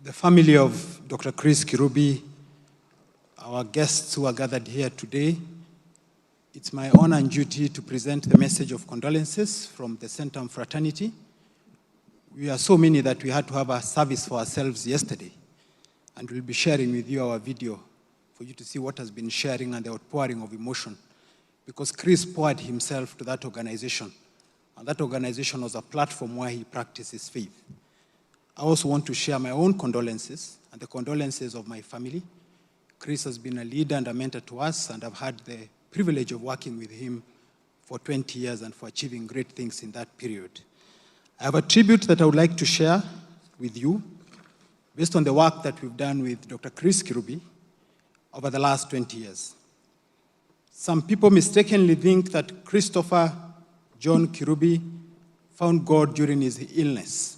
the family of Dr. Chris Kirubi, our guests who are gathered here today, it's my honor and duty to present the message of condolences from the Centum Fraternity. We are so many that we had to have a service for ourselves yesterday, and we'll be sharing with you our video for you to see what has been sharing and the outpouring of emotion, because Chris poured himself to that organization, and that organization was a platform where he practiced his faith. I also want to share my own condolences and the condolences of my family. Chris has been a leader and a mentor to us, and I've had the privilege of working with him for 20 years and for achieving great things in that period. I have a tribute that I would like to share with you based on the work that we've done with Dr. Chris Kirubi over the last 20 years. Some people mistakenly think that Christopher John Kirubi found God during his illness.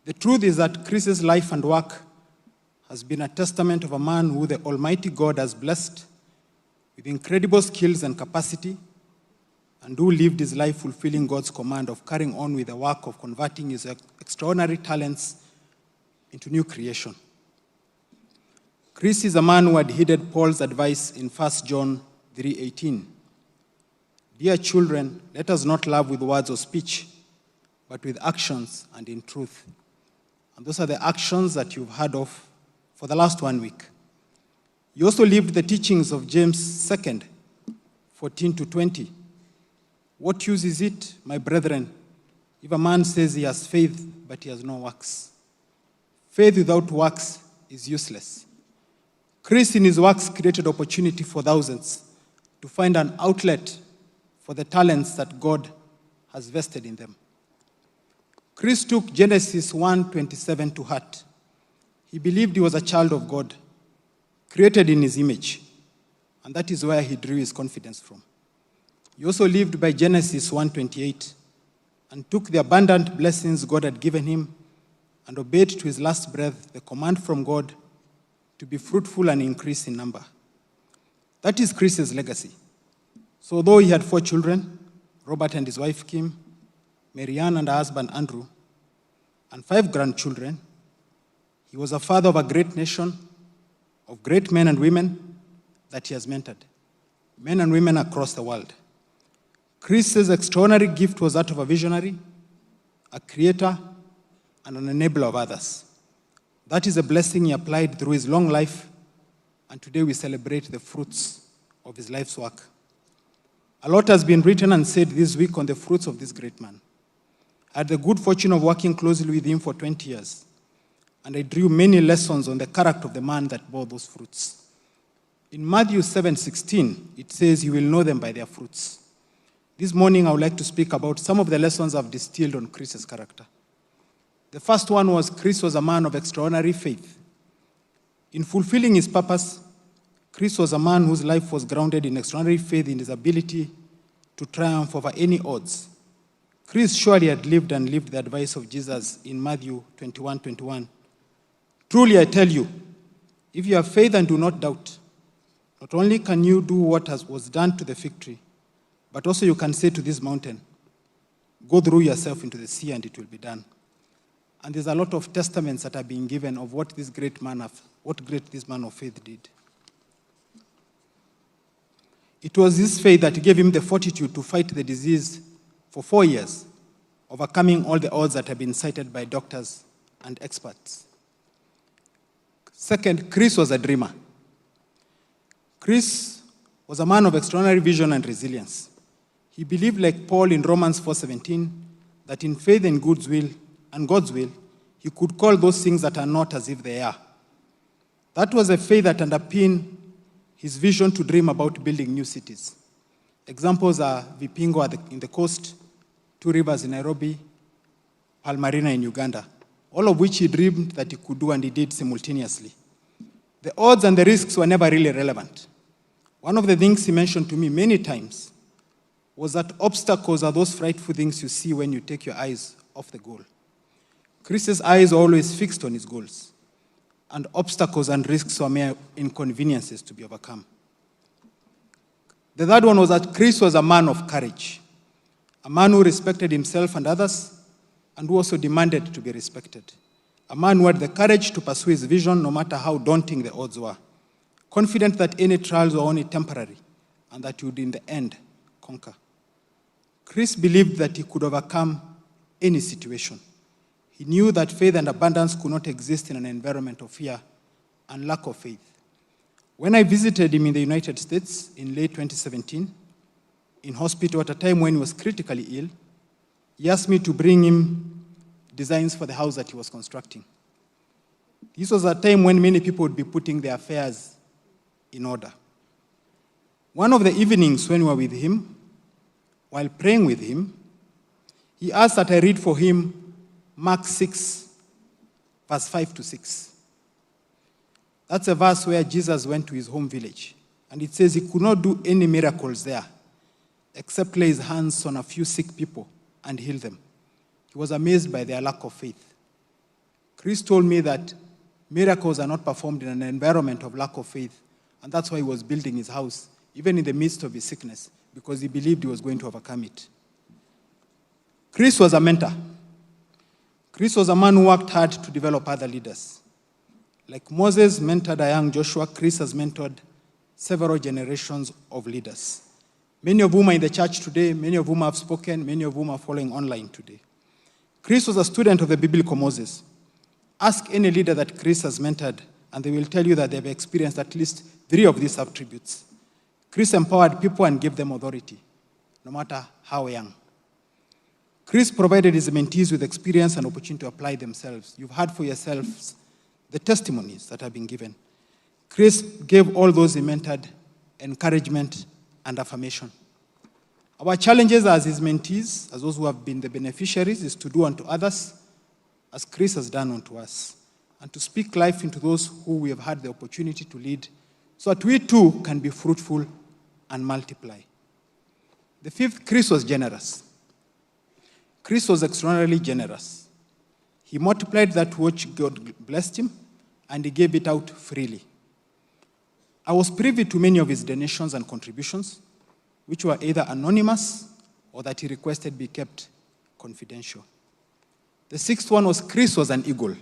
The truth is that Chris's life and work has been a testament of a man who the Almighty God has blessed with incredible skills and capacity, and who lived his life fulfilling God's command of carrying on with the work of converting his extraordinary talents into new creation. Chris is a man who had heeded Paul's advice in 1 John 3:18. Dear children, let us not love with words or speech, but with actions and in truth. And those are the actions that you've heard of for the last 1 week. He also lived the teachings of James 2, 14-20. What use is it, my brethren, if a man says he has faith, but he has no works? Faith without works is useless. Chris, in his works, created opportunity for thousands to find an outlet for the talents that God has vested in them. Chris took Genesis 1:27 to heart. He believed he was a child of God, created in his image, and that is where he drew his confidence from. He also lived by Genesis 1:28 and took the abundant blessings God had given him and obeyed to his last breath the command from God to be fruitful and increase in number. That is Chris's legacy. So though he had 4 children, Robert and his wife Kim, Marianne and her husband Andrew, and 5 grandchildren, he was a father of a great nation, of great men and women that he has mentored, men and women across the world. Chris's extraordinary gift was that of a visionary, a creator, and an enabler of others. That is a blessing he applied through his long life, and today we celebrate the fruits of his life's work. A lot has been written and said this week on the fruits of this great man. I had the good fortune of working closely with him for 20 years, and I drew many lessons on the character of the man that bore those fruits. In Matthew 7:16, it says, "You will know them by their fruits." This morning, I would like to speak about some of the lessons I've distilled on Chris's character. The first one was Chris was a man of extraordinary faith. In fulfilling his purpose, Chris was a man whose life was grounded in extraordinary faith in his ability to triumph over any odds. Chris surely had lived the advice of Jesus in Matthew 21:21. Truly I tell you, if you have faith and do not doubt, not only can you do what was done to the fig tree, but also you can say to this mountain, go through yourself into the sea, and it will be done. And there's a lot of testaments that are being given of what this man of faith did. It was this faith that gave him the fortitude to fight the disease for 4 years, overcoming all the odds that have been cited by doctors and experts. Second, Chris was a dreamer. Chris was a man of extraordinary vision and resilience. He believed, like Paul in Romans 4:17, that in faith and God's will, he could call those things that are not as if they are. That was a faith that underpinned his vision to dream about building new cities. Examples are Vipingo in the coast, 2 Rivers in Nairobi, Palmarina in Uganda, all of which he dreamed that he could do, and he did simultaneously. The odds and the risks were never really relevant. One of the things he mentioned to me many times was that obstacles are those frightful things you see when you take your eyes off the goal. Chris's eyes were always fixed on his goals, and obstacles and risks were mere inconveniences to be overcome. The third one was that Chris was a man of courage, a man who respected himself and others, and who also demanded to be respected. A man who had the courage to pursue his vision no matter how daunting the odds were, confident that any trials were only temporary and that he would in the end conquer. Chris believed that he could overcome any situation. He knew that faith and abundance could not exist in an environment of fear and lack of faith. When I visited him in the United States in late 2017, in hospital at a time when he was critically ill, he asked me to bring him designs for the house that he was constructing. This was a time when many people would be putting their affairs in order. One of the evenings when we were with him, while praying with him, he asked that I read for him Mark 6, verse 5 to 6. That's a verse where Jesus went to his home village, and it says he could not do any miracles there except lay his hands on a few sick people and heal them. He was amazed by their lack of faith. Chris told me that miracles are not performed in an environment of lack of faith, and that's why he was building his house, even in the midst of his sickness, because he believed he was going to overcome it. Chris was a mentor. Chris was a man who worked hard to develop other leaders. Like Moses mentored a young Joshua, Chris has mentored several generations of leaders. Many of whom are in the church today, many of whom have spoken, many of whom are following online today. Chris was a student of the biblical Moses. Ask any leader that Chris has mentored, and they will tell you that they've experienced at least 3 of these attributes. Chris empowered people and gave them authority, no matter how young. Chris provided his mentees with experience and opportunity to apply themselves. You've heard for yourselves the testimonies that have been given. Chris gave all those he mentored encouragement and affirmation. Our challenges as his mentees, as those who have been the beneficiaries, is to do unto others as Chris has done unto us, and to speak life into those who we have had the opportunity to lead, so that we too can be fruitful and multiply. The 5th, Chris was generous. Chris was extraordinarily generous. He multiplied that which God blessed him, and he gave it out freely. I was privy to many of his donations and contributions, which were either anonymous or that he requested be kept confidential. The 6th one was Chris was an eagle.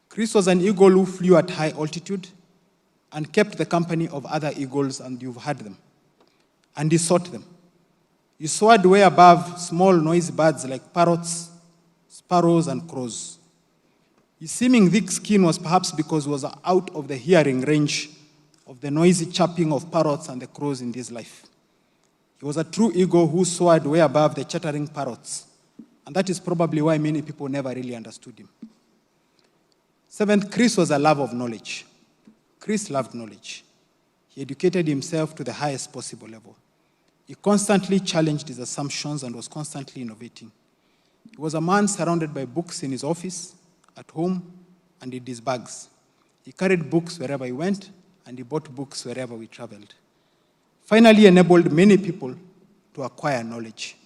Chris was an eagle who flew at high altitude and kept the company of other eagles, and you've heard them. And he sought them. He soared way above small noisy birds like parrots, sparrows, and crows. His seeming thick skin was perhaps because he was out of the hearing range of the noisy chirping of parrots and the crows in this life. He was a true eagle who soared way above the chattering parrots, and that is probably why many people never really understood him. 7th, Chris was a love of knowledge. Chris loved knowledge. He educated himself to the highest possible level. He constantly challenged his assumptions and was constantly innovating. He was a man surrounded by books in his office, at home, and in his bags. He carried books wherever he went, and he bought books wherever we traveled. Finally, he enabled many people to acquire knowledge.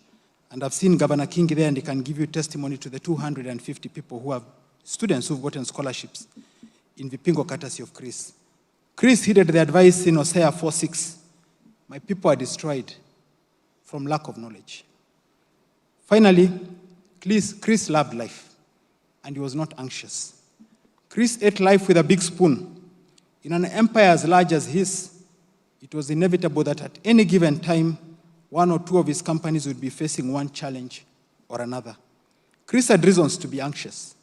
And I've seen Governor King there, and he can give you testimony to the 250 people who have students who've gotten scholarships in Vipingo, courtesy of Chris. Chris heeded the advice in Hosea 4:6. My people are destroyed from lack of knowledge. Finally, Chris loved life, and he was not anxious. Chris ate life with a big spoon. In an empire as large as his, it was inevitable that at any given time, 1 or 2 of his companies would be facing one challenge or another. Chris had reasons to be anxious.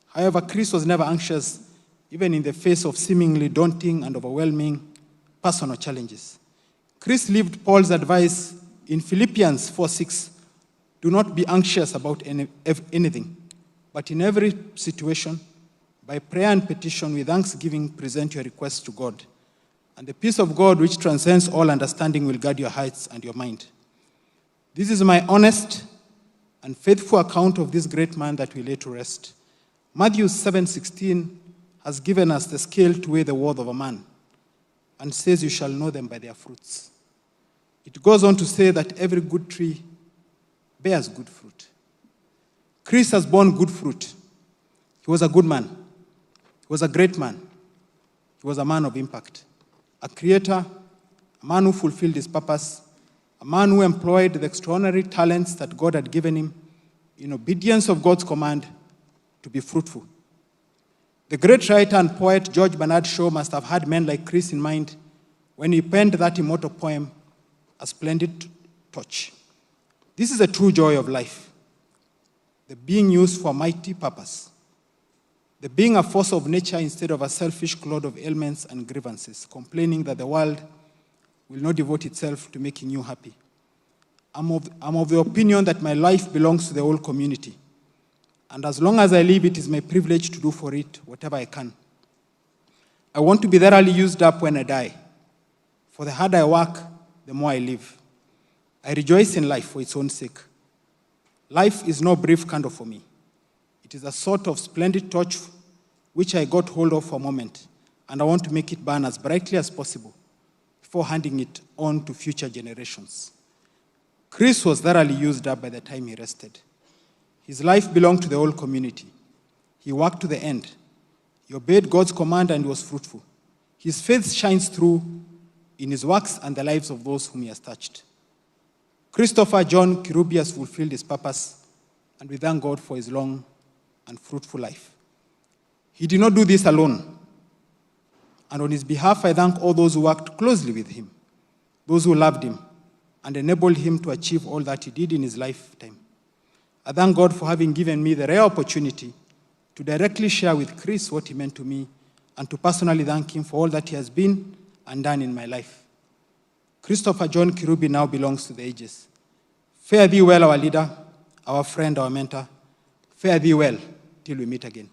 However, Chris was never anxious, even in the face of seemingly daunting and overwhelming personal challenges. Chris lived Paul's advice in Philippians 4:6. Do not be anxious about anything, but in every situation, by prayer and petition with thanksgiving, present your requests to God. And the peace of God, which transcends all understanding, will guard your hearts and your mind. This is my honest and faithful account of this great man that we lay to rest. Matthew 7:16 has given us the scale to weigh the worth of a man, and says, you shall know them by their fruits. It goes on to say that every good tree bears good fruit. Chris has borne good fruit. He was a good man. He was a great man. He was a man of impact, a creator, a man who fulfilled his purpose, a man who employed the extraordinary talents that God had given him in obedience of God's command to be fruitful The great writer and poet George Bernard Shaw must have had men like Chris in mind when he penned that immortal poem, A Splendid Torch. This is a true joy of life, the being used for a mighty purpose, the being a force of nature instead of a selfish clod of ailments and grievances, complaining that the world will not devote itself to making you happy. I'm of the opinion that my life belongs to the whole community, and as long as I live, it is my privilege to do for it whatever I can. I want to be thoroughly used up when I die, for the harder I work, the more I live. I rejoice in life for its own sake. Life is no brief candle for me. It is a sort of splendid torch which I got hold of for a moment, and I want to make it burn as brightly as possible before handing it on to future generations. Chris was thoroughly used up by the time he rested. His life belonged to the whole community. He worked to the end. He obeyed God's command and was fruitful. His faith shines through in his works and the lives of those whom he has touched. Christopher John Kirubi has fulfilled his purpose, and we thank God for his long and fruitful life. He did not do this alone. And on his behalf, I thank all those who worked closely with him, those who loved him, and enabled him to achieve all that he did in his lifetime. I thank God for having given me the rare opportunity to directly share with Chris what he meant to me and to personally thank him for all that he has been and done in my life. Christopher John Kirubi now belongs to the ages. Fare thee well, our leader, our friend, our mentor. Fare thee well till we meet again.